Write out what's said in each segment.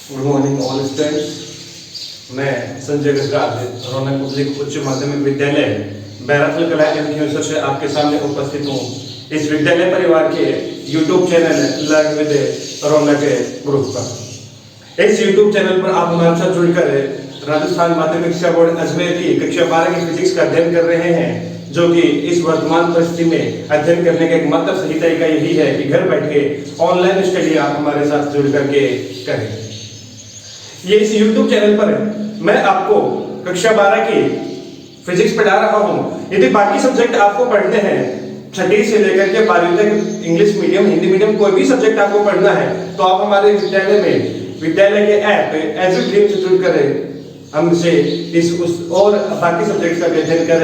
Good morning all students. मैं संजय गजराज रौनक public उच्च माध्यमिक विद्यालय बैराथल कला एवं से आपके सामने उपस्थित हूँ। इस विद्यालय परिवार के YouTube channel learn with Raunak group पर। इस YouTube चैनल पर आप हमारे साथ जुड़कर राजस्थान माध्यमिक शिक्षा बोर्ड अजमेर की कक्षा 12 की फिजिक्स का अध्ययन कर रहे हैं, जो कि इस वर्तमान परिस्थिति में अध्ययन करने का एकमात्र सही तरीका यही है कि घर बैठे ऑनलाइन स्टडी आप हमारे साथ जुड़ करके करें। ये इस YouTube चैनल पर मैं आपको कक्षा 12 की फिजिक्स पढ़ा रहा हूँ। यदि बाकी सब्जेक्ट आपको पढ़ने हैं, छठी से लेकर के 12वीं तक इंग्लिश मीडियम, हिंदी मीडियम, कोई भी सब्जेक्ट आपको पढ़ना है तो आप हमारे विद्यालय में विद्यालय के ऐप एजुड्रीम से जुड़ कर हमसे इस उस और बाकी सब्जेक्ट का अध्ययन कर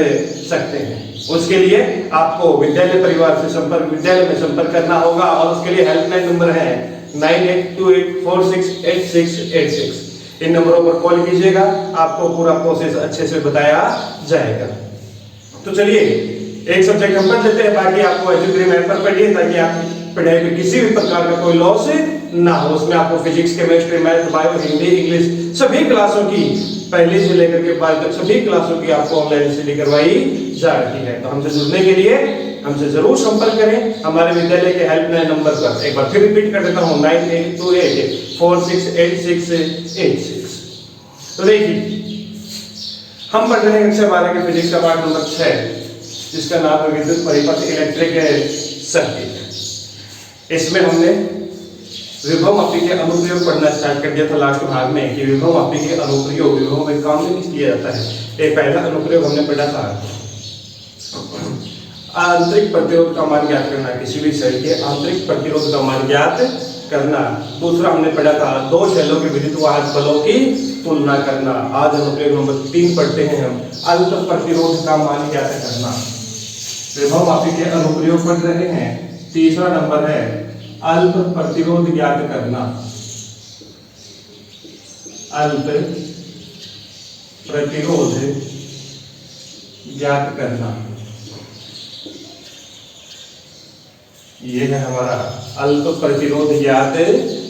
सकते हैं। उसके लिए आपको विद्यालय परिवार से विद्यालय में संपर्क करना होगा और उसके लिए हेल्पलाइन नंबर है 9828468686। इन नंबरों पर कॉल कीजिएगा, आपको पूरा प्रोसेस अच्छे से बताया जाएगा। तो चलिए एक सब्जेक्ट हम पढ़ लेते हैं, बाकी आपको एजुड्रीम ऐप पर पढ़िए ताकि आप पढ़ाई में किसी भी प्रकार का कोई लॉस ना हो। उसमें आपको physics, chemistry, math, bio, Hindi, English सभी क्लासों की पहले से लेकर के 12 तक सभी क्लासों की आपको ऑनलाइन स्टडी करवाई जा रही है। तो हमसे जुड़ने के लिए हमसे जरूर संपर्क करें हमारे विद्यालय के हेल्पलाइन नंबर पर। एक बार फिर रिपीट कर देता हूं 9828468686। तो देखिए हम पढ़ रहे हैं कक्षा 12 के फिजिक्स का पाठ नंबर 6, जिसका नाम है विद्युत परिपथ, इलेक्ट्रिक सर्किट। इसमें हमने विभव मापी के अनुप्रयोग पढ़ना स्टार्ट कर दिया था लास्ट भाग में कि विभव मापी के अनुप्रयोग विभव में काम में किस किया जाता है। एक पहला अनुप्रयोग हमने पढ़ा था आंतरिक प्रतिरोध का मान ज्ञात करना, किसी भी सेल के आंतरिक प्रतिरोध का मान ज्ञात करना। दूसरा हमने पढ़ा था दो शेलों के विद्युत वाहक बलों की तुलना करना। आज अनुप्रयोग नंबर 3 पढ़ते हैं हम, अल्प प्रतिरोध का मान ज्ञात करना। विभव मापी के अनुप्रयोग पढ़ रहे हैं। तीसरा नंबर है अल्प प्रतिरोध ज्ञात करना। अल्प प्रतिरोध ज्ञात करना, ये है हमारा अल्प प्रतिरोध ज्ञात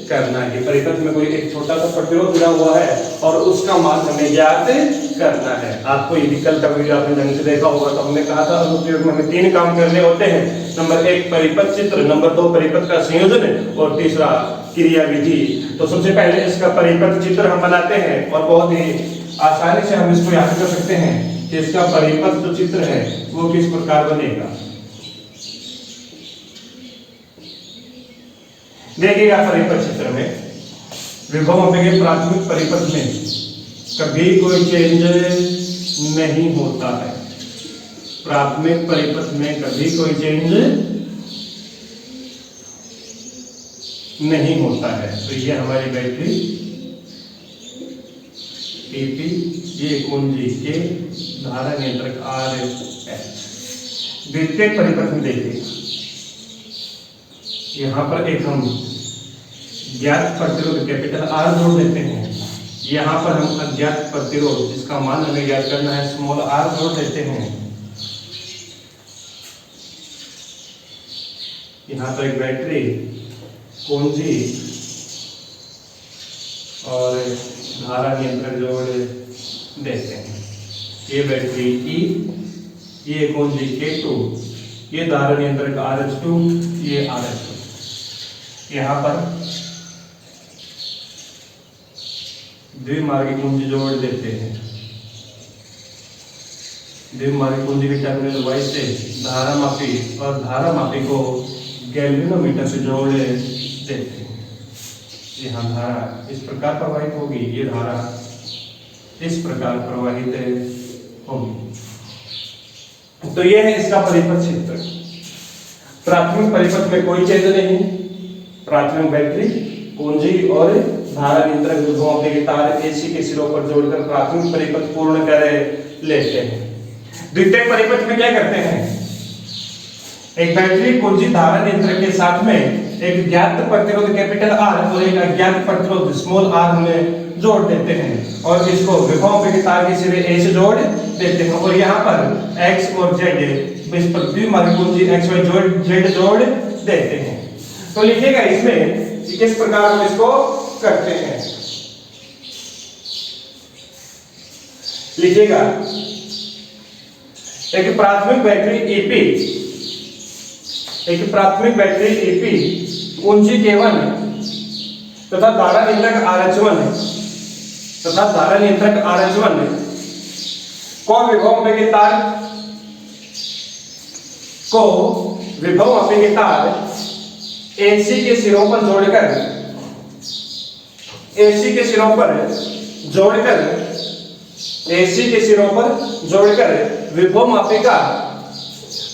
करना। ये परिपथ में कोई एक छोटा सा प्रतिरोध जुड़ा हुआ है और उसका मान हमें ज्ञात करना है। आपको ये कल का वीडियो आपने ढंग से देखा होगा, तो हमने कहा था अनुप्रयोग में हमें 3 काम करने होते हैं। नंबर 1 परिपथ चित्र, नंबर 2 परिपथ का संयोजन और तीसरा क्रिया विधि। तो सबसे पहले इसका परिपथ चित्र हम बनाते हैं और बहुत ही आसानी से हम इसको याद कर सकते हैं कि इसका परिपथ जो चित्र है वो किस प्रकार बनेगा। देखिएगा परिपथ चित्र में विभव मापी के प्राथमिक परिपथ में कभी कोई चेंज नहीं होता है। प्राथमिक परिपथ में कभी कोई चेंज नहीं होता है। तो ये हमारी बैटरी PP, ये कुंजी के धारा नियंत्रक RH। द्वितीयक परिपथ में देखिए यहाँ पर एक हम ज्ञात प्रतिरोध कैपिटल R जोड़ देते हैं। यहाँ पर हम अज्ञात प्रतिरोध जिसका मान हमें ज्ञात करना है स्मॉल r जोड़ देते हैं। यहाँ पर एक बैटरी, कुंजी और धारा नियंत्रक जोड़ देते हैं। ये बैटरी E, ये कुंजी K2, ये धारा नियंत्रक RH2, ये RH2। यहाँ पर द्विमार्गी कुंजी जोड़ देते हैं। द्विमार्गी कुंजी के टर्मिनल Y से धारा मापी और धारा मापी को गैल्वेनोमीटर से जोड़ देते हैं। यहाँ धारा इस प्रकार प्रवाहित होगी, ये धारा इस प्रकार प्रवाहित होगी। तो यह है इसका परिपथ चित्र। प्राथमिक परिपथ में कोई चेंज नहीं, प्राथमिक बैटरी, कुंजी और धारा नियंत्रक विभव मापी के तार AC के सिरों पर जोड़कर प्राथमिक परिपथ पूर्ण कर लेते हैं। द्वितीयक परिपथ में क्या करते हैं, एक बैटरी, कुंजी, धारा नियंत्रक के साथ में एक ज्ञात प्रतिरोध कैपिटल R और एक अज्ञात प्रतिरोध स्मॉल r हमें जोड़ देते हैं और इसको विभव मापी के तार के सिरे A से जोड़ देते हैं और यहाँ पर X और Z इस पर द्विमार्गी कुंजी XY Z जोड़ देते हैं। तो लिखिएगा इसमें किस प्रकार हम इसको करते हैं। लिखिएगा, एक प्राथमिक बैटरी ईपी, एक प्राथमिक बैटरी ईपी कुंजी K1 तथा धारा नियंत्रक RH1 तथा धारा नियंत्रक RH1 को विभव मापी के तार को विभव मापी के तार AC के सिरों पर जोड़कर, AC के सिरों पर जोड़कर, AC के सिरों पर जोड़कर विभव मापी का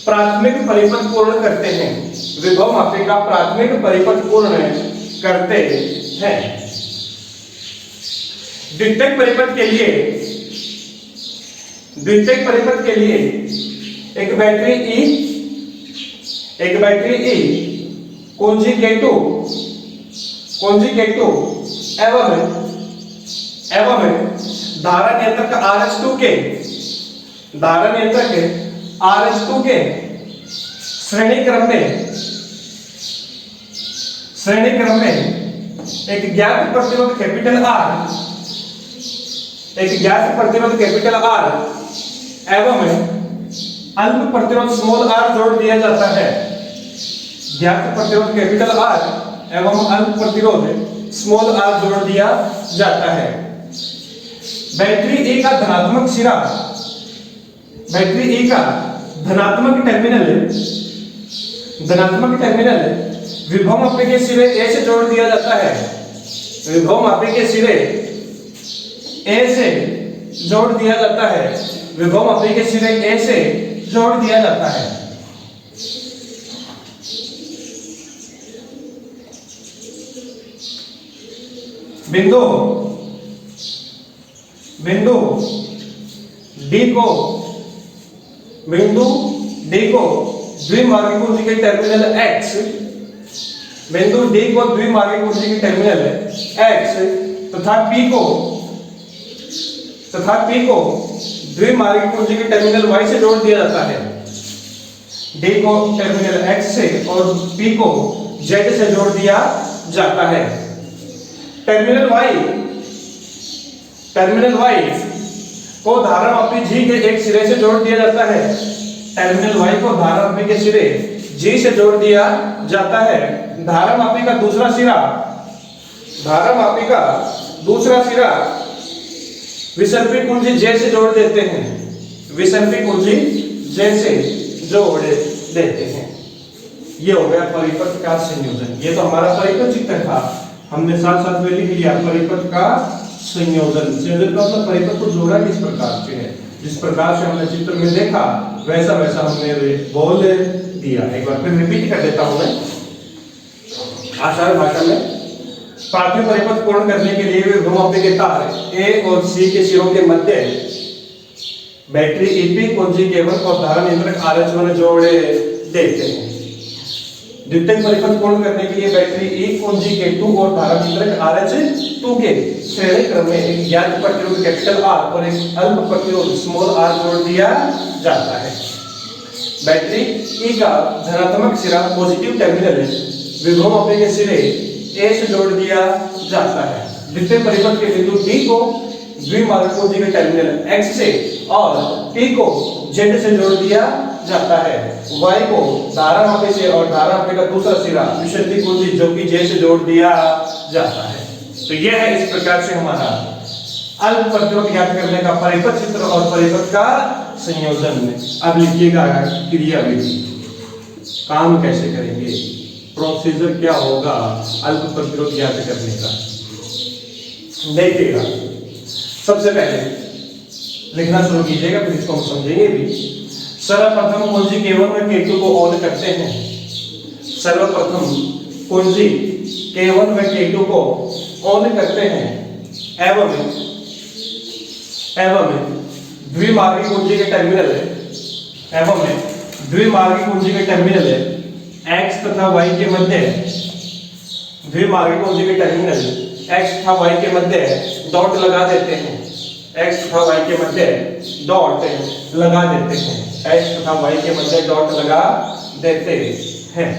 प्राथमिक परिपथ पूर्ण करते हैं, विभव मापी का प्राथमिक परिपथ पूर्ण करते हैं। द्वितीयक परिपथ के लिए, द्वितीयक परिपथ के लिए एक बैटरी E कुंजी K2 एवं धारा नियंत्रक RH2 के, धारा नियंत्रक RH2 के श्रेणी क्रम में एक ज्ञात प्रतिरोध कैपिटल R, एक ज्ञात प्रतिरोध कैपिटल R एवं अल्प प्रतिरोध स्मॉल r जोड़ दिया जाता है। ज्ञात प्रतिरोध कैपिटल R एवं अल्प प्रतिरोध स्मॉल r जोड़ दिया जाता है। बैटरी ए का धनात्मक सिरा, बैटरी ए का धनात्मक टर्मिनल विभव मापी के सिरे ए से जोड़ दिया जाता है, विभव मापी के सिरे ए से जोड़ दिया जाता है, विभव मापी के सिरे ए से जोड़ दिया जाता है। बिंदु डी को द्विमार्गी कुंजी के टर्मिनल X, बिंदु डी को द्विमार्गी कुंजी के टर्मिनल X तथा P को द्विमार्गी कुंजी के टर्मिनल Y से जोड़ दिया जाता है। D को टर्मिनल X से और P को Z से जोड़ दिया जाता है। टर्मिनल Y को धारा मापी G के एक सिरे से जोड़ दिया जाता है, टर्मिनल Y को धारा मापी के सिरे G से जोड़ दिया जाता है। धारा मापी का दूसरा सिरा विसर्पी कुंजी J से जोड़ देते हैं, विसर्पी कुंजी J से जोड़ देते हैं। ये हो गया परिपथ का संयोजन। ये तो हमारा परिपथ चित्र था, हमने साथ साथ में लिख लिया परिपथ का संयोजन। संयोजन का मतलब परिपथ को जोड़ा किस प्रकार से है, जिस प्रकार से हमने चित्र में देखा वैसा वैसा हमने बोल दिया। एक बार फिर रिपीट कर देता हूं मैं आसान भाषा में। प्राथमिक परिपथ पूर्ण करने के लिए विभव मापी के तार A और C के सिरों के मध्य बैटरी EP कुंजी K1 और धारा नियंत्रक RH1 जोड़ देते हैं। द्वितीयक परिपथ पूर्ण करने के लिए बैटरी E कुंजी K2 और धारा नियंत्रक RH2 के श्रेणी क्रम में एक ज्ञात प्रतिरोध कैपिटल R और एक अल्प प्रतिरोध स्मॉल r जोड़ दिया जाता है। बैटरी E का धनात्मक सिरा पॉजिटिव टर्मिनल विभव मापी के सिरे A से जोड़ दिया जाता है। द्वितीय परिपथ के बिंदु D को द्विमार्गी कुंजी के टर्मिनल X से और P को Z से जोड़ दिया जाता है। Y को धारा मापी से और धारा मापी का दूसरा सिरा विसर्पी कुंजी जो कि J से जोड़ दिया जाता है। तो यह है इस प्रकार से हमारा अल्प प्रतिरोध ज्ञात करने का परिपथ चित्र और परिपथ का संयोजन। अब लिखिएगा क्रियाविधि, काम कैसे करेंगे, प्रोसीजर क्या होगा अल्प प्रतिरोध ज्ञात करने का। देखिएगा, सबसे पहले लिखना शुरू कीजिएगा, फिर इसको हम समझेंगे भी। सर्वप्रथम कुंजी K1 में K2 को ऑन करते हैं। सर्वप्रथम कुंजी K1 में K2 को ऑन करते हैं एवं द्विमार्गी कुंजी के टर्मिनल X तथा Y के मध्य, द्विमार्गी कुंजी के टर्मिनल X तथा Y के मध्य डॉट लगा देते हैं। X तथा Y के मध्य डॉट लगा देते हैं। X तथा Y के मध्य डॉट लगा देते हैं।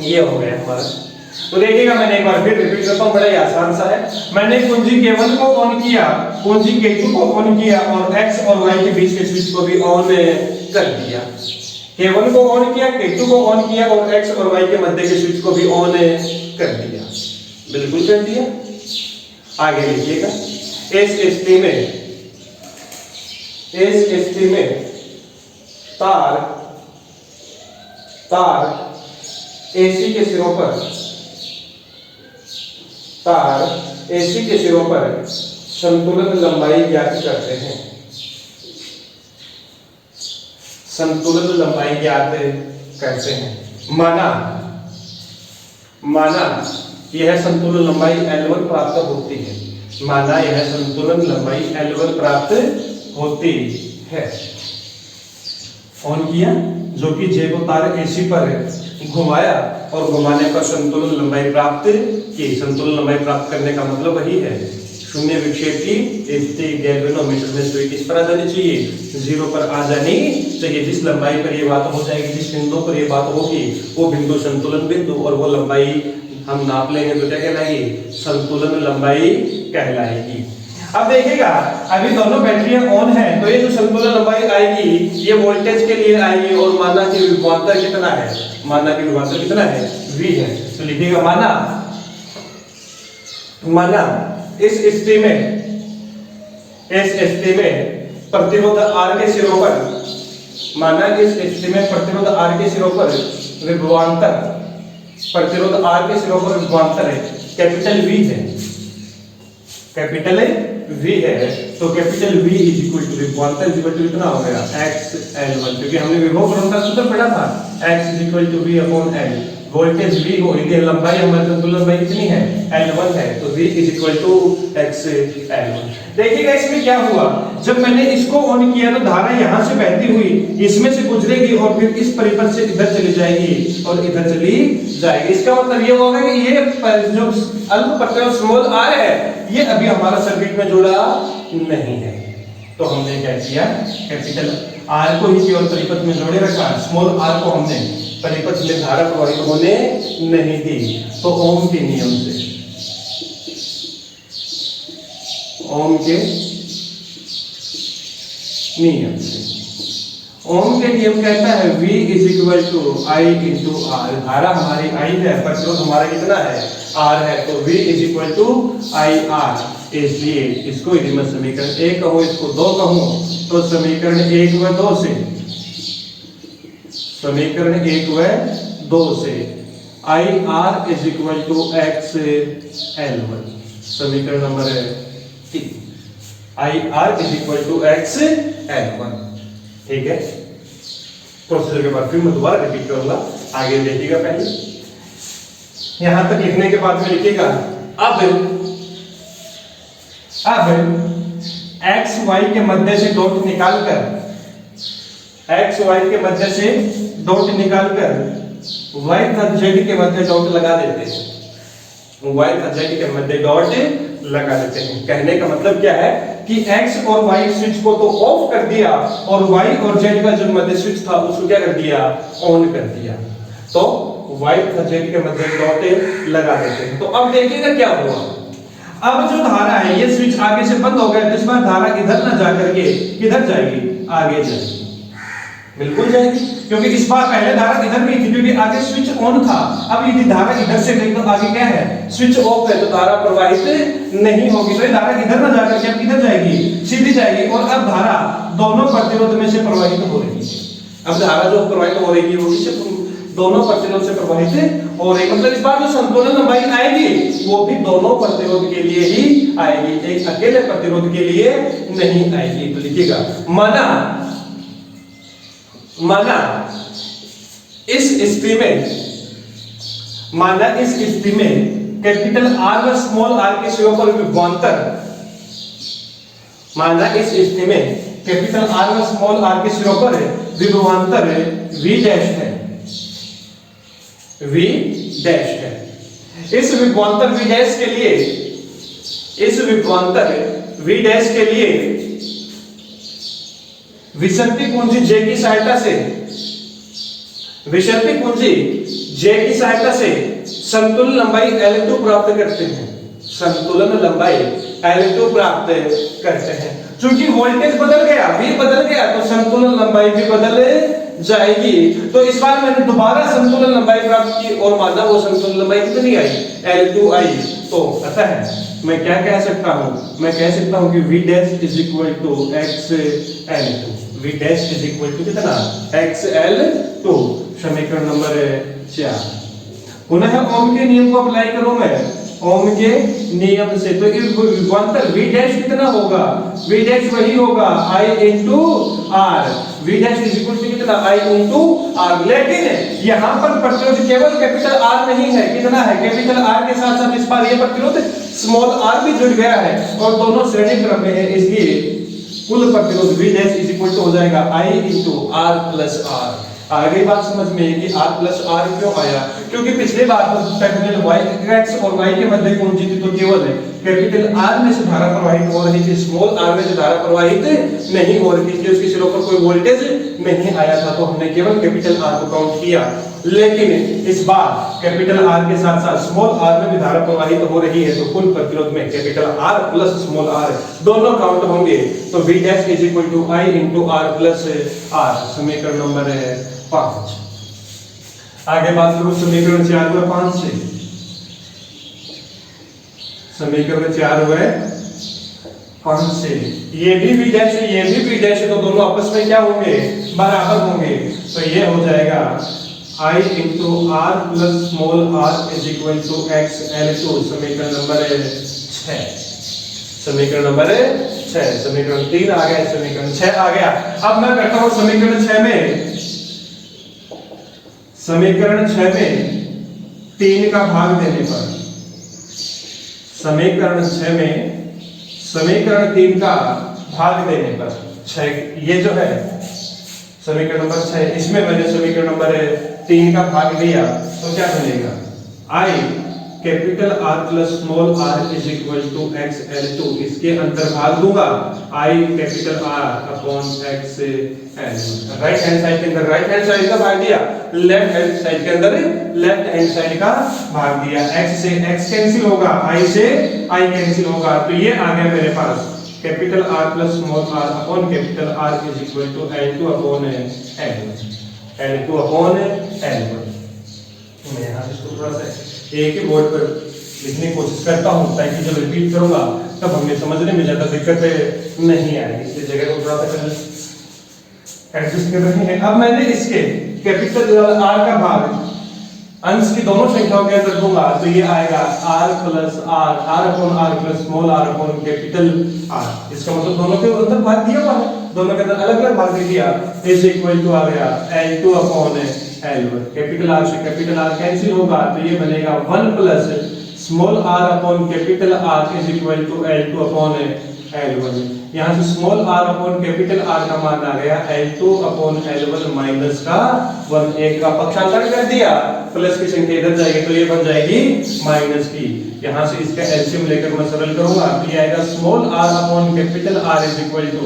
ये हो गया हमारा। तो देखिएगा, मैंने एक बार फिर रिपीट करता हूं, बड़ा ही आसान सा है। मैंने कुंजी K1 को ऑन किया, कुंजी K2 को ऑन किया और X और Y के बीच के स्विच को भी ऑन कर दिया। K1 को ऑन किया, K2 को ऑन किया और X और Y के मध्य के स्विच को भी ऑन कर दिया। बिल्कुल कर दिया। आगे लिखिएगा, इस स्थिति में तार AC के सिरों पर संतुलन लंबाई ज्ञात करते हैं। संतुलन लंबाई ज्ञात करते हैं। माना यह संतुलन लंबाई L1 प्राप्त होती है। माना यह संतुलन लंबाई L1 प्राप्त होती है। ऑन किया, जो कि J को तार AC पर घुमाया और घुमाने पर संतुलन लंबाई प्राप्त की। संतुलन लंबाई प्राप्त करने का मतलब वही है, शून्य विक्षेप की स्थिति गैल्वेनोमीटर में सुई किस पर आ जानी चाहिए, 0 पर आ जानी चाहिए। जिस लंबाई पर ये बात हो जाएगी, जिस बिंदु पर ये बात होगी, वो बिंदु संतुलन बिंदु, और वो लंबाई हम नाप लेंगे तो क्या कहलाएगी, संतुलन लंबाई कहलाएगी। अब देखिएगा, अभी दोनों बैटरियां ऑन है, तो ये जो संतुलन लंबाई आएगी ये वोल्टेज के लिए आएगी और माना कि विभवांतर कितना है, माना कि विभवांतर कितना है, V है। तो लिखिएगा माना इस स्थिति में प्रतिरोध R के सिरों पर, माना इस स्थिति में प्रतिरोध R के सिरों पर विभवांतर, प्रतिरोध R के सिरों पर विभवांतर है कैपिटल V है, कैपिटल V है। तो capital V is equal to विभवांतर इक्वल टू कितना हो गया, XL1, क्योंकि हमने विभव गुणन का सूत्र पढ़ा था, X is equal to V upon L। Voltage V हो, यदि लंबाई हमारी संतुलन लंबाई कितनी है, L1 है, तो V is equal to XL1। देखिएगा इसमें क्या हुआ, जब मैंने इसको ऑन किया तो धारा यहां से बहती हुई इसमें से गुजरेगी और फिर इस परिपथ से इधर चली जाएगी और इधर चली जाएगी। इसका मतलब ये होगा कि ये जो अल्प प्रत्यय स्मॉल r है, ये अभी हमारा सर्किट में जुड़ा नहीं है। तो हमने क्या किया, कैपिटल R को ही केवल परिपथ में जोड़े रखा, स्मॉल r को हमने परिपथ में धारा प्रवाहित होने नहीं दी। तो ओम के नियम से, ओम के नियम से, ओम के नियम कहता है V is equal to I into R। धारा हमारी I है, प्रतिरोध हमारा कितना है, R है, तो V is equal to IR। इसलिए इसको यदि मैं समीकरण 1 कहूं, इसको 2 कहूं, तो समीकरण 1 व 2 से, समीकरण 1 व 2 से IR is equal to XL1, समीकरण number 3, IR is equal to XL1। ठीक है, प्रोसीजर के बाद फिर मैं दोबारा रिपीट करूंगा, आगे देखिएगा। पहले यहां तक लिखने के बाद में लिखिएगा, अब x y के मध्य से डॉट निकालकर, x y के मध्य से डॉट निकालकर y तथा z के मध्य डॉट लगा देते हैं, y तथा z के मध्य डॉट लगा देते हैं। कहने का मतलब क्या है कि x और y स्विच को तो ऑफ कर दिया और y और z का जो मध्य स्विच था उसको क्या कर दिया, ऑन कर दिया। तो y तथा z के मध्य डॉट लगा देते हैं। तो अब देखिएगा क्या हुआ, अब जो धारा है ये स्विच आगे से बंद हो गया, तो इस बार धारा इधर ना जा करके किधर जाएगी, आगे जाएगी, बिल्कुल जाएगी, क्योंकि इस बार पहले धारा इधर भी थी, क्योंकि आगे स्विच ऑन था। अब यदि धारा इधर से गई तो आगे क्या है, स्विच ऑफ है, तो धारा प्रवाहित नहीं होगी, तो ये धारा इधर ना जा करके अब किधर जाएगी, सीधी जाएगी। और अब धारा दोनों प्रतिरोध में से प्रवाहित हो रही है। अब धारा जो प्रवाहित हो रही है वो किससे, दोनों प्रतिरोध से प्रवाहित हो रही, मतलब इस बार जो संतुलन लंबाई आएगी वो भी दोनों प्रतिरोध के लिए ही आएगी, एक अकेले प्रतिरोध के लिए नहीं आएगी। तो लिखिएगा, माना इस स्थिति में कैपिटल R व स्मॉल r के सिरों पर विभवांतर, माना इस स्थिति में कैपिटल R व स्मॉल r के सिरों पर विभवांतर V डैश है, V डैश है। इस विभवांतर V डैश के लिए, इस विभवांतर V डैश के लिए विसर्पी पूंजी J की सहायता से, विसर्पी पूंजी J की सहायता से संतुलन लंबाई L2 प्राप्त करते हैं, संतुलन लंबाई L2 प्राप्त करते हैं। चूंकि वोल्टेज बदल गया, V बदल गया, तो संतुलन लंबाई भी बदल जाएगी। तो इस बार मैंने दोबारा संतुलन लंबाई प्राप्त की और माना वो संतुलन लंबाई कितनी आई, L2 आई। तो अतः मैं क्या कह सकता हूं, मैं कह सकता हूं कि V dash is equal to XL2, V dash is equal to कितना, XL2, समीकरण नंबर 4। पुनः ओम के नियम को अप्लाई करूं मैं, ओम के नियम से, तो इस विभवांतर V डैश कितना होगा, V डैश वही होगा I into R, V dash is equal to कितना, I into R। लेकिन यहां पर प्रतिरोध केवल कैपिटल R नहीं है, कितना है, कैपिटल R के साथ साथ इस बार ये प्रतिरोध स्मॉल r भी जुड़ गया है और दोनों श्रेणी क्रम में है, इसलिए कुल प्रतिरोध V dash is equal to हो जाएगा I into R plus R। आ गई बात समझ में कि R प्लस R क्यों आया, क्योंकि पिछले बार तो टर्मिनल Y X और Y के मध्य कौन सी थी, तो केवल कैपिटल R में से धारा प्रवाहित हो रही थी, स्मॉल r में से धारा प्रवाहित नहीं हो रही थी, उसके सिरों पर कोई वोल्टेज नहीं आया था, तो हमने केवल कैपिटल R को काउंट किया। लेकिन इस बार कैपिटल R के साथ साथ स्मॉल r में भी धारा प्रवाहित हो रही है, तो कुल प्रतिरोध में capital R plus small r दोनों काउंट होंगे, तो V dash is equal to I into R plus R, समीकरण नंबर 5। आगे बात करूं समीकरण 4 व 5 से, समीकरण 4 व 5 से, ये भी V डैश है, ये भी V डैश है, तो दोनों आपस में क्या होंगे, बराबर होंगे। तो ये हो जाएगा I into R plus small r is equal to XL2, समीकरण नंबर 6, समीकरण नंबर 6, समीकरण 3 आ गया, समीकरण 6 आ गया। अब मैं करता हूं समीकरण 6 में, समीकरण 6 में 3 का भाग देने पर, समीकरण 6 में समीकरण 3 का भाग देने पर 6, ये जो है समीकरण नंबर 6, इसमें मैंने समीकरण नंबर 3 का भाग लिया, तो क्या मिलेगा, I capital R plus small r is equal to XL2, इसके अंदर भाग दूंगा I capital R upon XL। Right hand side के अंदर राइट हैंड साइड का भाग दिया, लेफ्ट हैंड साइड के अंदर लेफ्ट हैंड साइड का भाग दिया, x से x कैंसिल होगा, I से I कैंसिल होगा, तो ये आ गया मेरे पास capital R plus small r upon capital R is equal to L2 upon L1, L2 upon L1। मैं यहाँ इसको थोड़ा सा एक ही बोर्ड पर लिखने की कोशिश करता हूँ, ताकि जब रिपीट करूंगा तब हमें समझने में ज्यादा दिक्कत नहीं आएगी, इसलिए जगह को थोड़ा सा एडजस्ट कर रहे हैं। अब मैंने इसके कैपिटल R का भाग अंश की दोनों संख्याओं के अंदर दूंगा, तो ये आएगा R plus R, R upon R plus small r upon capital R। इसका मतलब दोनों के अंदर भाग दिया हुआ है, दोनों के अंदर अलग अलग भाग दे दिया, इज इक्वल टू आ गया L2 upon L1। Capital R से कैपिटल R कैंसिल होगा, तो ये बनेगा 1 plus small r upon capital R is equal to L2 upon L1। यहाँ से small r upon capital R का मान आ गया L2 अपॉन L1 माइनस का 1, एक का पक्षांतर कर दिया, प्लस की संख्या इधर जाएगी, तो ये बन जाएगी माइनस की। यहाँ से इसका एलसीएम लेकर मैं सरल करूंगा, तो ये आएगा small r upon capital R is equal to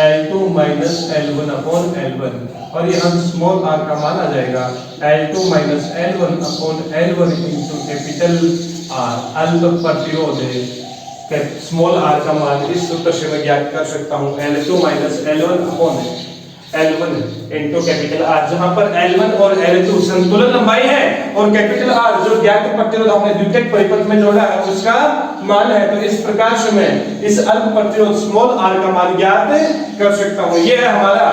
L2 minus L1 upon L1, और यहाँ से स्मॉल r का मान आ जाएगा L2 minus L1 upon L1 into capital R। अल्प प्रतिरोध स्मॉल r का मान इस सूत्र से मैं ज्ञात कर सकता हूँ, L2 minus L1 upon L1 into capital R, जहां पर L1 और L2 संतुलन लंबाई है और कैपिटल R जो ज्ञात प्रतिरोध हमने द्वितीयक परिपथ में जोड़ा है उसका मान है। तो इस प्रकार से मैं इस अल्प प्रतिरोध स्मॉल r का मान ज्ञात कर सकता हूं। यह है हमारा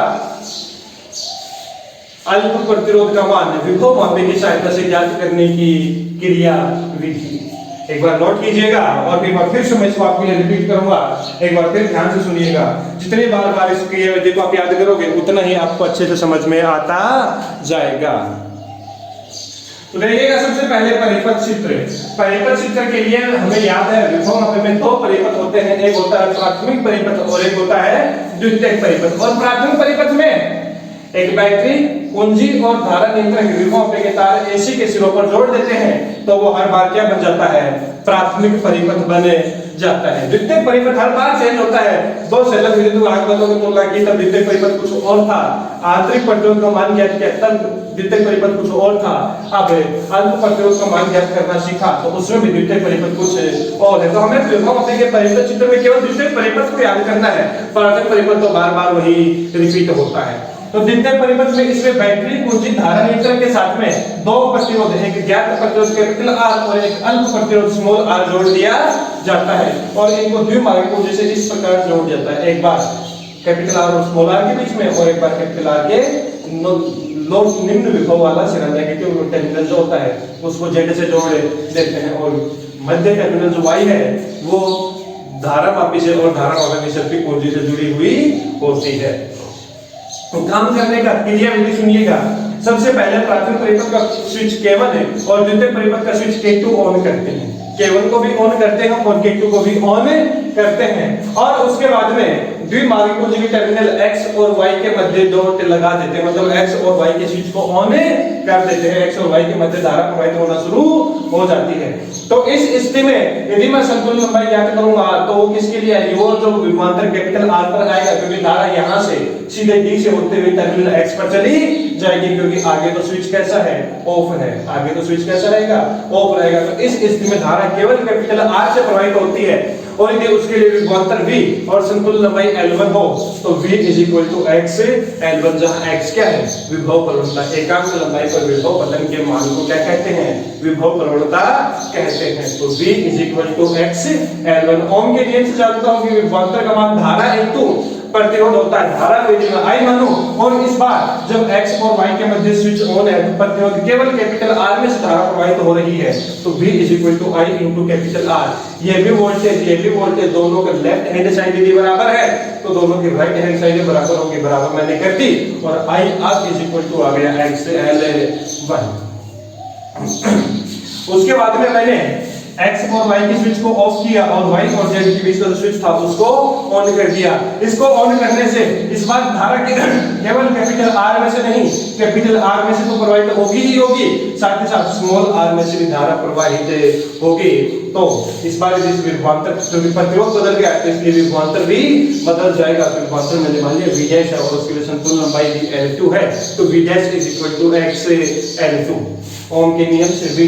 अल्प प्रतिरोध का मान विभव मापी की सहायता से ज्ञात करने की क्रिया विधि। एक बार नोट कीजिएगा और एक बार फिर से मैं इसको आपके लिए रिपीट करूंगा, एक बार फिर ध्यान से सुनिएगा। जितने बार इस क्रिया विधि को आप याद करोगे उतना ही आपको अच्छे से समझ में आता जाएगा। तो देखिएगा, सबसे पहले परिपथ चित्र। परिपथ चित्र के लिए हमें याद है विभव मापी में दो परिपथ होते हैं, एक होता है प्राथमिक परिपथ और एक होता है द्वितीयक परिपथ। और प्राथमिक परिपथ में एक बैटरी, कुंजी और धारा नियंत्रक विभव मापी के तार एसी के सिरों पर जोड़ देते हैं, तो वो हर बार क्या बन जाता है, प्राथमिक परिपथ बन जाता है। द्वितीयक परिपथ हर बार चेंज होता है। दो संलग्न विद्युत आगमनों की तुलना की तब द्वितीयक परिपथ कुछ और था, आंतरिक प्रतिरोध का मान ज्ञात किया तब द्वितीयक परिपथ कुछ और था। अब अंत प्रतिरोध का मान ज्ञात करना सीखा तो उसमें भी द्वितीयक परिपथ कुछ और है। तो हमें विभवापी के परिपथ चित्र में केवल द्वितीयक परिपथ को याद करना है, प्राथमिक परिपथ तो बार बार वही रिपीट होता है। तो द्वितीयक परिपथ में इसमें बैटरी कुंजी धारा नियंत्रक के साथ में दो प्रतिरोध, एक ज्ञात प्रतिरोध कैपिटल आर और एक अल्प प्रतिरोध स्मॉल आर जोड़ दिया जाता है और इनको द्विमार्गी कुंजी से इस प्रकार जोड़ जाता है, एक बार कैपिटल आर और स्मॉल आर के बीच में और एक बार कैपिटल आर के निम्न विभव वाला सिरा नेगेटिव टर्मिनल जो होता है उसको जेड से जोड़ देते हैं और मध्य टर्मिनल जो वाई है वो धारा मापी से और धारा मापी की कुंजी से जुड़ी हुई होती है। तो काम करने का क्रिया विधि सुनिएगा। सबसे पहले प्राथमिक परिपथ का स्विच K1 है और द्वितीयक परिपथ का स्विच K2 ऑन करते हैं। K1 को भी ऑन करते हैं और K2 को भी ऑन करते हैं और उसके बाद में द्विमार्गी कुंजी के टर्मिनल X और Y के मध्य डॉट लगा देते हैं, मतलब X और Y के स्विच को ऑन कर देते हैं। X और Y के मध्य धारा प्रवाहित होना शुरू हो जाती है। तो इस स्थिति में यदि मैं संतुलन लंबाई ज्ञात करूंगा तो वो किसके लिए आएगी, वो जो विभवांतर कैपिटल R पर आएगा क्योंकि धारा यहां से सीधे D से होते हुए टर्मिनल X पर चली जाएगी क्योंकि आगे तो स्विच कैसा है, ऑफ है। आगे तो स्विच कैसा रहेगा, ऑफ रहेगा। तो इस स्थिति में धारा केवल कैपिटल R से प्रवाहित होती है और यदि उसके लिए विभवांतर V और संतुलन लंबाई L1 हो तो V x L1 जहां x क्या है, विभव प्रवणता। एकांक लंबाई पर विभव पतन के मान को क्या कहते हैं, विभव प्रवणता कहते हैं। तो V x L1 ओम के नियम से जानता हूं कि विभवांतर का मान धारा इंटू प्रतिरोध होता है। धारा विधि में I मानो और इस बार जब x और y के मध्य स्विच ऑन है तो प्रतिरोध केवल कैपिटल R में से धारा प्रवाहित हो रही है। तो V I into capital R। ये भी वोल्टेज दोनों का लेफ्ट हैंड साइड यदि बराबर है तो दोनों की राइट हैंड साइड बराबर होगी, बराबर मैंने कर दी और I अब आ गया x L1। उसके बाद में मैंने X और Y की स्विच को ऑफ किया और Y और Z के बीच का जो स्विच था उसको ऑन कर दिया। इसको ऑन करने से इस बार धारा केवल कैपिटल R में से नहीं, कैपिटल R में से तो प्रवाहित होगी ही होगी, साथ ही साथ स्मॉल r में से भी धारा प्रवाहित होगी। तो इस बार इस विभवांतर क्योंकि प्रतिरोध बदल गया तो इसलिए विभवांतर भी बदल जाएगा। तो विभवांतर मैंने मान लिया V' है और उसके लिए संतुलन लंबाई L2 है तो V' x L2। ओम के नियम से V'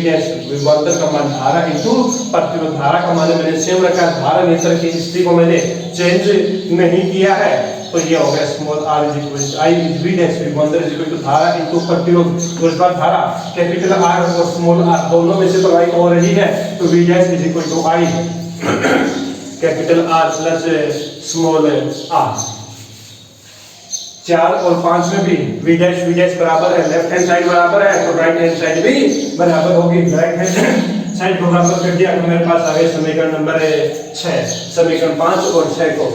विभवांतर का मान धारा इंटू प्रतिरोध। धारा का मान मैंने सेम रखा, धारा नियंत्रण की स्थिति को मैंने चेंज नहीं किया है। तो ये हो गया स्मॉल r I V' विभवांतर धारा इंटू प्रतिरोध। तो इस बार धारा कैपिटल R और स्मॉल r दोनों में से प्रवाहित हो रही है तो V' I capital R plus small r। 4 और 5 में भी V' बराबर है, लेफ्ट हैंड साइड बराबर है तो राइट हैंड साइड भी बराबर होगी। राइट हैंड साइड को बराबर कर दिया तो मेरे पास आ गया समीकरण नंबर 6। समीकरण 5 और 6 को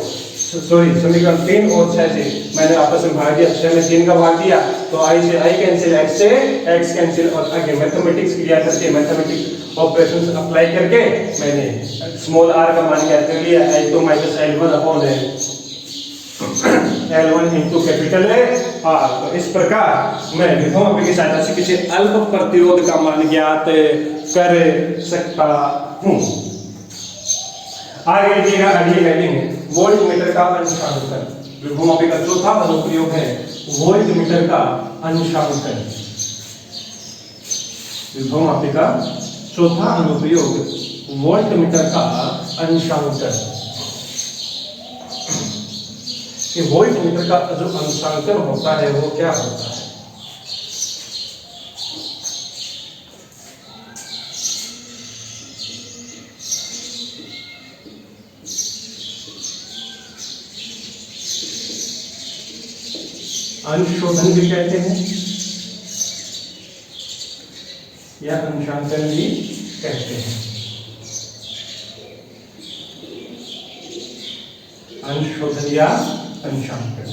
समीकरण 3 और 6 से मैंने आपस में भाग दिया। 6 में 3 का भाग दिया तो I से I कैंसिल, X से X कैंसिल और आगे मैथमेटिक्स क्रिया करके मैथमेटिक्स ऑपरेशंस अप्लाई करके मैंने स्मॉल r का मान ज्ञात कर लिया। I तो minus L1 upon L1 into capital R। तो इस प्रकार मैं विभवापी की सहायता से किसी अल्प प्रतिरोध का मान ज्ञात कर सकता हूं। आगे देखिएगा, अगली हेडिंग वोल्टमीटर का अंशांकन। विभवापी का चौथा अनुप्रयोग है वोल्टमीटर का अंशांकन। विभवापी का चौथा अनुप्रयोग वोल्टमीटर का अंशांकन। कि वोल्टमीटर का जो अंशांकन होता है वो क्या होता है। अंशोधन भी कहते हैं या अंशांकन भी कहते हैं। अंशोधन या अंशांकन।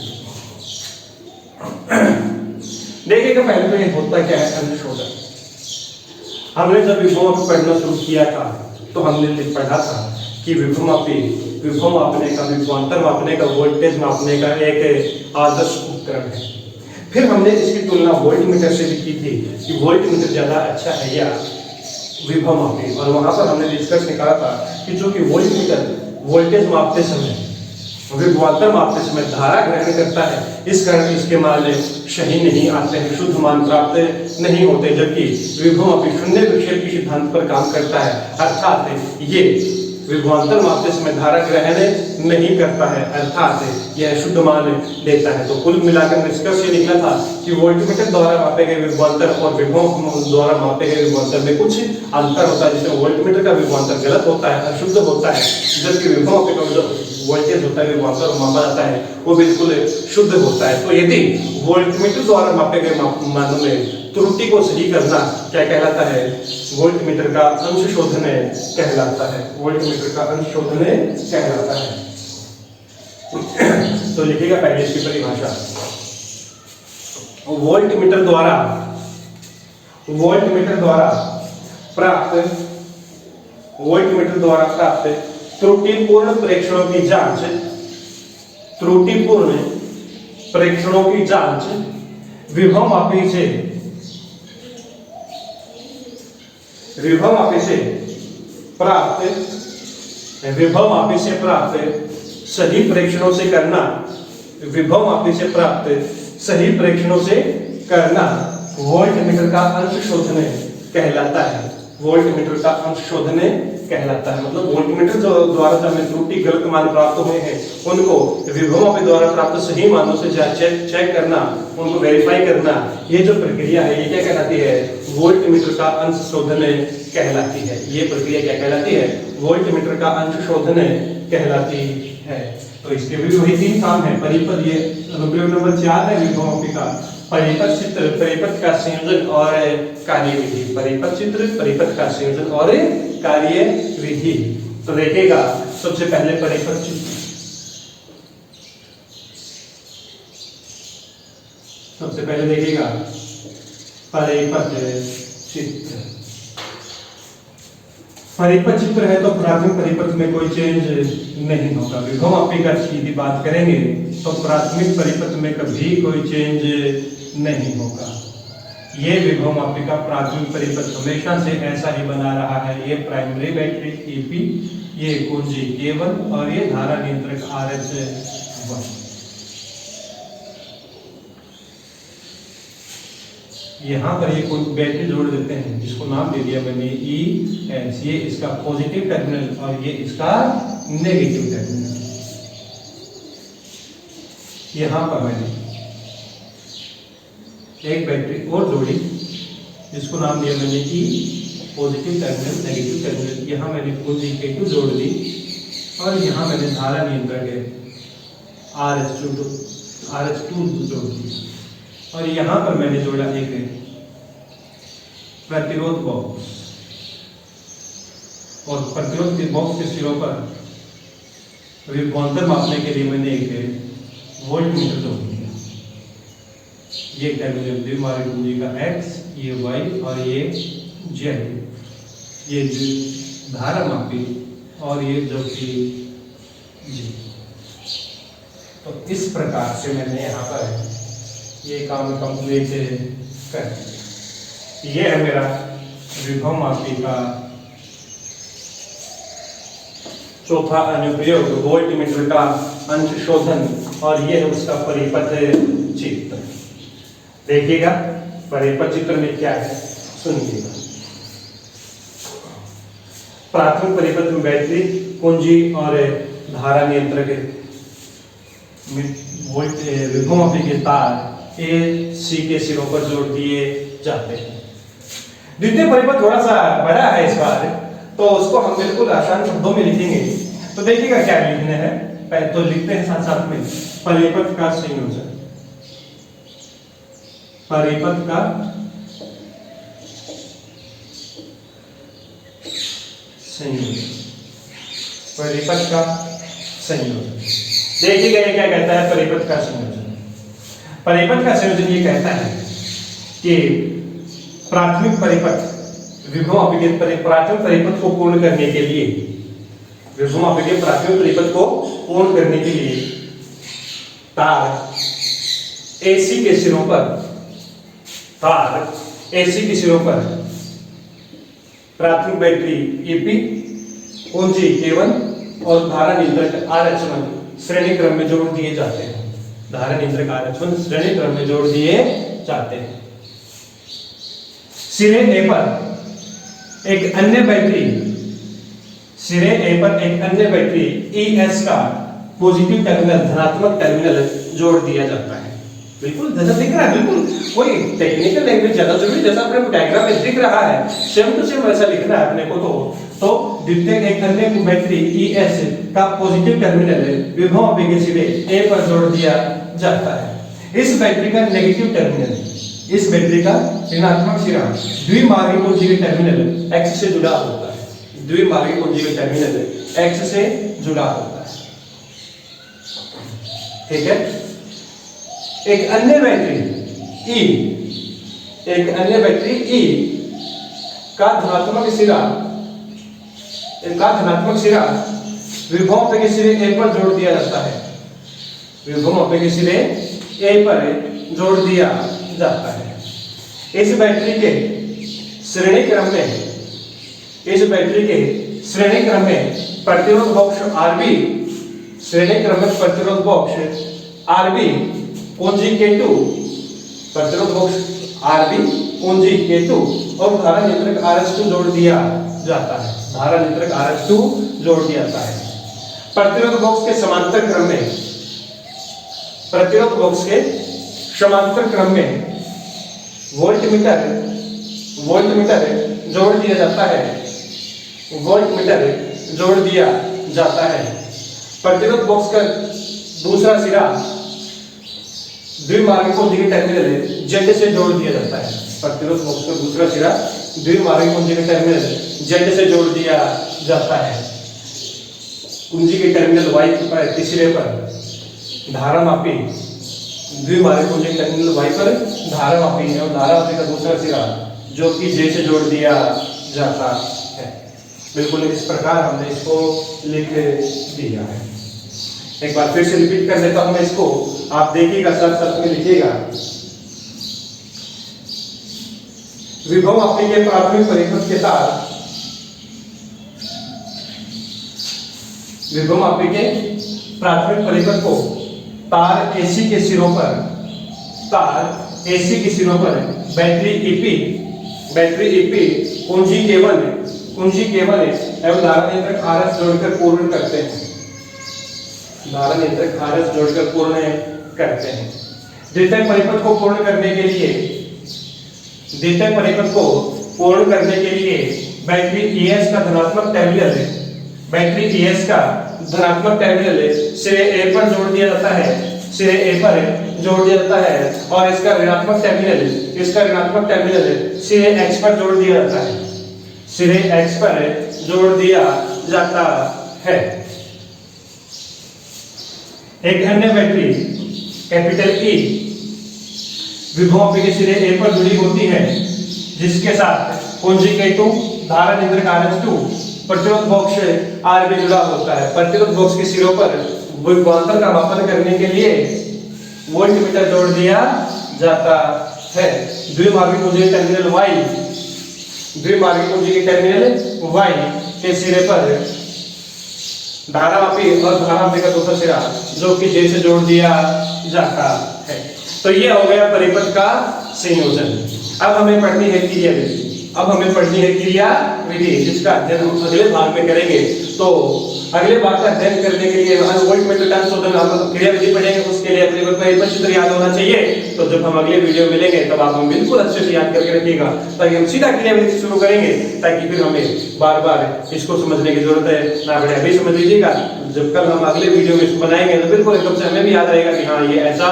देखिएगा पहले तो ये होता क्या है अंशोधन। हमने जब विभव पढ़ना शुरू किया था तो हमने पढ़ा था कि विभव मापने का, विभवांतर मापने का, वोल्टेज मापने का एक आदर्श उपकरण है। फिर हमने इसकी तुलना वोल्टमीटर से भी की थी कि वोल्टमीटर ज्यादा अच्छा है या विभवमापी, और वहां पर हमने निष्कर्ष निकाला था कि जो कि वोल्टमीटर वोल्टेज मापते समय, विभवांतर मापते समय धारा ग्रहण करता है, इस कारण इसके मान सही नहीं आते हैं, शुद्ध मान प्राप्त नहीं होते, जबकि विभवमापी शून्य विक्षेप के सिद्धांत पर काम करता है, अर्थात ये विभवांतर मापते समय धारा ग्रहण नहीं करता है, अर्थात यह शुद्ध मान लेता है। तो कुल मिलाकर निष्कर्ष ये निकला था कि वोल्टमीटर द्वारा मापे गए विभवांतर और विभव द्वारा मापे गए विभवांतर में कुछ अंतर होता है, जिसमें वोल्टमीटर का विभवांतर गलत होता है, अशुद्ध होता है, जबकि विभवमापी का जो वोल्टेज होता है, विभवांतर मापा जाता है, वो बिल्कुल शुद्ध होता है। तो यदि वोल्टमीटर द्वारा मापे गए मानों में त्रुटि को सही करना क्या कहलाता है? वोल्टमीटर का अंशशोधन कहलाता है, वोल्टमीटर का अंशशोधन कहलाता है। तो लिखिएगा पहले इसकी परिभाषा। वोल्टमीटर द्वारा प्राप्त त्रुटिपूर्ण प्रेक्षणों की जांच विभवमापी से प्राप्त सही प्रेक्षणों से करना वोल्टमीटर का अंशशोधन कहलाता है, वोल्टमीटर का अंशशोधन कहलाता है। मतलब वोल्टमीटर द्वारा जो हमें त्रुटि गलत मान प्राप्त हुए हैं, उनको विभवमापी द्वारा प्राप्त सही मानों से चेक करना, उनको वेरीफाई करना, ये जो प्रक्रिया है ये क्या कहलाती है? वोल्टमीटर का अंशशोधन कहलाती है। ये प्रक्रिया क्या कहलाती है? वोल्टमीटर का अंशशोधन कहलाती है। तो इसके भी वही तीन काम है, परिपथ, ये अनुप्रयोग नंबर 4 है विभवमापी का, परिपथ चित्र, परिपथ का संयोजन और कार्यविधि, परिपथ चित्र, परिपथ का संयोजन और कार्यविधि। तो देखिएगा सबसे पहले परिपथ चित्र, सबसे पहले देखिएगा परिपथ चित्र। परिपथ चित्र है तो प्राथमिक परिपथ में कोई चेंज नहीं होगा। विभवमापी का सीधी बात करेंगे तो प्राथमिक परिपथ में कभी कोई चेंज नहीं होगा। ये विभवमापी का प्राथमिक परिपथ हमेशा से ऐसा ही बना रहा है। ये प्राइमरी बैटरी EP, ये कुंजी K1 और ये धारा नियंत्रक RH1। यहाँ पर ये कोई बैटरी जोड़ देते हैं जिसको नाम दे दिया मैंने ES, ये इसका पॉजिटिव टर्मिनल और ये इसका नेगेटिव टर्मिनल। यहाँ पर मैंने एक बैटरी और जोड़ी जिसको नाम दिया मैंने E, positive terminal, negative terminal. यहाँ मैंने कुंजी K2 जोड़ दी और यहाँ मैंने धारा नियंत्रक RH2 जोड़ दी और यहाँ पर मैंने जोड़ा एक प्रतिरोध बॉक्स, और प्रतिरोध के बॉक्स के सिरों पर विभवांतर मापने के लिए मैंने एक वोल्टमीटर जोड़ दिया। ये टर्मिनल द्विमार्गी कुंजी का X, ये Y और ये Z, ये धारा मापी और ये जो कि G। तो इस प्रकार से मैंने यहाँ पर ये काम कंप्लीट कर। ये है मेरा विभवमापी का चौथा अनुप्रयोग, वोल्टमीटर का अंशशोधन, और ये है उसका परिपथ चित्र। देखिएगा परिपथ चित्र में क्या है, सुनिएगा। प्राथमिक परिपथ में बैटरी, कुंजी और धारा नियंत्रक विभवमापी के तार AC के सिरों पर जोड़ दिए जाते हैं। द्वितीय परिपथ थोड़ा सा बड़ा है इस बार, तो उसको हम बिल्कुल आसान शब्दों में लिखेंगे। तो देखिएगा क्या लिखना है, पहले तो लिखते हैं साथ साथ में परिपथ का संयोजन, परिपथ का संयोजन, परिपथ का संयोजन। देखिएगा ये क्या कहता है परिपथ का संयोजन। परिपथ का संयोजन ये कहता है कि प्राथमिक परिपथ विभवमापी के प्राथमिक परिपथ को पूर्ण करने के लिए, विभवमापी के प्राथमिक परिपथ को पूर्ण करने के लिए तार AC के सिरों पर, तार AC के सिरों पर प्राथमिक बैटरी EP, कुंजी K1 और धारा नियंत्रक RH1 श्रेणी क्रम में जोड़ दिए जाते हैं। धारा नियंत्रक RH1 श्रेणी क्रम में जोड़ दिए जाते हैं। सिरे A पर एक अन्य बैटरी, सिरे A पर एक अन्य बैटरी ES का पॉजिटिव टर्मिनल, धनात्मक टर्मिनल जोड़ दिया जाता है। बिल्कुल जैसा दिख रहा है, बिल्कुल कोई टेक्निकल लैंग्वेज ज्यादा जरूरी, जैसा अपने को डायग्राम में दिख रहा है सेम टू सेम वैसा लिखना है अपने को। तो द्वितीयक एक अन्य बैटरी ES का पॉजिटिव टर्मिनल विभव आवेगी सिरे A पर जोड़ दिया जाता है। इस बैटरी का नेगेटिव टर्मिनल, इस बैटरी का ऋणात्मक सिरा द्विमार्गी कुंजी के टर्मिनल X से जुड़ा होता है। द्विमार्गी कुंजी के टर्मिनल X से जुड़ा होता है। ठीक है। एक अन्य बैटरी E, एक अन्य बैटरी E का धनात्मक सिरा विभव आवेगी सिरे A पर जोड़ दिया जाता है। विभव आवेगी सिरे A पर जोड़ दिया जाता है। इस बैटरी के श्रेणी क्रम में, इस बैटरी के श्रेणी क्रम में प्रतिरोध बॉक्स RB, श्रेणी क्रम में प्रतिरोध बॉक्स RB कुंजी K2, प्रतिरोध बॉक्स RB कुंजी K2 और धारा नियंत्रक RH2 जोड़ दिया जाता है। धारा नियंत्रक RH2 जोड़ दिया जाता है। प्रतिरोध बॉक्स के समांतर क्रम में, प्रतिरोध बॉक्स के समांतर क्रम में वोल्टमीटर जोड़ दिया जाता है। वोल्टमीटर जोड़ दिया जाता है। प्रतिरोध बॉक्स का दूसरा सिरा द्विमार्गी कुंजी के टर्मिनल Z से जोड़ दिया जाता है। प्रतिरोध बॉक्स का दूसरा सिरा द्विमार्गी कुंजी के टर्मिनल Z से जोड़ दिया जाता है। कुंजी के टर्मिनल Y पर, तीसरे पर धारामापी, द्विमार्गी कुंजी के टर्मिनल Y पर धारामापी है और धारामापी का दूसरा सिरा जो कि J से जोड़ दिया जाता है। बिल्कुल इस प्रकार हमने इसको लिख दिया है। एक बार फिर से रिपीट कर देता हूं मैं इसको, आप देखिएगा, साथ साथ में लिखिएगा। विभव मापी के प्राथमिक परिपथ के तार, विभव मापी के प्राथमिक परिपथ को तार AC के सिरों पर, तार AC के सिरों पर बैटरी EP कुंजी K1 एवं धारा नियंत्रक RS जोड़कर पूर्ण करते हैं। धारा नियंत्रक RS जोड़कर पूर्ण करते हैं। द्वितीयक परिपथ को पूर्ण करने के लिए, द्वितीयक परिपथ को पूर्ण करने के लिए बैटरी ES का धनात्मक टर्मिनल, बैटरी ES का धनात्मक टर्मिनल सिरे A पर जोड़ दिया जाता है, सिरे A पर जोड़ दिया जाता है और इसका ऋणात्मक टर्मिनल सिरे X पर जोड़ दिया जाता है, सिरे X पर जोड़ दिया जाता है। एक अन्य बैटरी कैपिटल E विभव मापी के सिरे A पर जुड़ी होती है, जिसके साथ कुंजी K2, धारा नियंत्रक RH2, प्रतिरोध बॉक्स RB जुड़ा होता है। प्रतिरोध बॉक्स के सिरों पर विभवांतर का मापन करने के लिए वोल्टमीटर जोड़ दिया जाता है। द्विमार्गी कुंजी टर्मिनल Y, द्विमार्गी कुंजी के टर्मिनल Y के सिरे पर धारामापी और धारामापी का दूसरा सिरा जो कि J से जोड़ दिया जाता है। तो ये हो गया परिपथ का संयोजन। अब हमें पढ़नी है क्रियाविधि। अब हमें पढ़नी है क्रियाविधि, जिसका अध्ययन हम अगले भाग में करेंगे। तो अगले भाग का अध्ययन करने के लिए वोल्टमीटर टर्न शोधन हम क्रियाविधि पढ़ेंगे, उसके लिए अपने को परिपथ चित्र याद होना चाहिए। तो जब हम अगले वीडियो मिलेंगे तब आप हम बिल्कुल अच्छे से याद करके रखिएगा, ताकि हम सीधा क्रियाविधि शुरू करेंगे, ताकि फिर हमें बार बार इसको समझने की जरूरत है ना पड़े। अभी समझ लीजिएगा, जब कल हम अगले वीडियो में बनाएंगे तो बिल्कुल एकदम से हमें भी याद रहेगा कि हाँ ये ऐसा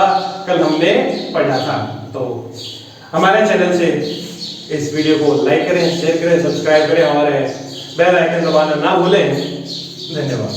कल हमने पढ़ा था। तो हमारे चैनल से इस वीडियो को लाइक करें, शेयर करें, सब्सक्राइब करें और बेल आइकन दबाना ना भूलें। धन्यवाद।